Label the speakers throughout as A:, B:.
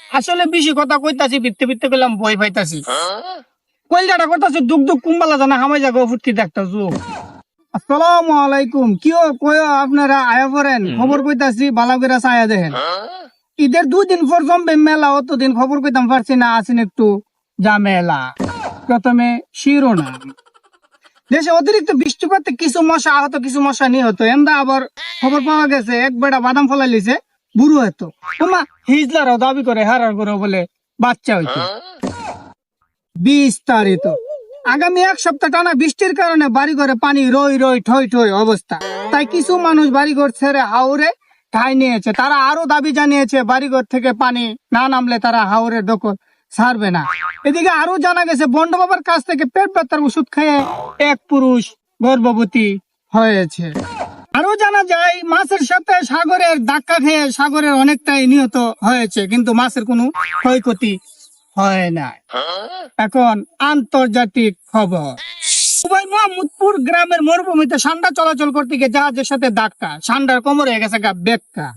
A: আসলে বেশি কথা কইতাছি, বিত্তে বিত্তে করলাম ভয় পাইতাছি। কইলাটা করতাছি দুক দুক কুম্বালা জানা হামাই জাগো ফুটকি দেখতা যুগ। আসসালামু আলাইকুম, কিও কয় আপনারা আয়া পড়েন, খবর কইতাছি বালা করে ছায়া দেখেন। ঈদের 2 দিন পর জমবে মেলা, অতদিন খবর কইতাম পারছি না, আসেন একটু ঝামেলা। প্রথমে শিরোনাম। দেশে অতিরিক্ত বৃষ্টিপাতে কিছু মশা আহত, কিছু মশা নিহত। এন্দা আবার খবর পাওয়া গেছে এক বেটা বাদাম ফলাই লিছে, বুড়ো হতো। তোমা হিজলারাও দাবি করে হারার করে বলে বাচ্চা হইতো। বিস্তারিত। আগামী 1 সপ্তাহ টানা বৃষ্টির কারণে বাড়িঘরে পানি রই রই ঠই ঠই অবস্থা। তাই কিছু মানুষ বাড়িঘর ছেড়ে হাওরে ঠাঁই নিয়েছে। তারা আরো দাবি জানিয়েছে বাড়িঘর থেকে পানি না নামলে তারা হাওরের দখল ছাড়বে না। এদিকে আরো জানা গেছে বন্ড বাবার কাছ থেকে পেট ব্যথার ওষুধ খেয়ে এক পুরুষ গর্ভবতী হয়েছে। আরো জানা যায় মাছের সাথে সাগরের ধাক্কা খেয়ে সাগরের অনেকটাই নিহত হয়েছে, কিন্তু মাছের কোনো ক্ষয়ক্ষতি হয় না। এখন আন্তর্জাতিক খবর। দুবাই মোহাম্মদপুর গ্রামের মরুভূমিতে সান্ডা চলাচল করতে গিয়ে জাহাজের সাথে ধাক্কা, সান্ডার কোমরে গেছে গা বেক্কা।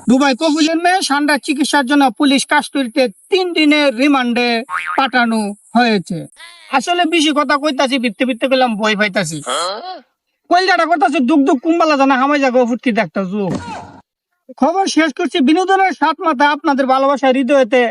A: দুবাই কফিলের মেয়ে সান্ডার চিকিৎসার জন্য পুলিশ কাস্টডিতে 3 দিনের রিমান্ডে পাঠানো হয়েছে। আসলে বেশি কথা কইতাছি, বিত্তে বিত্তে করলাম ভয় পাইতাছি। কইলাটা করতাছি দুক দুক কুম্বালা জানা হামাই জাগো ফুটকি দেখতা যুগ। খবর শেষ করছি, বিনোদনের সাত মাথা আপনাদের ভালোবাসা হৃদয়তে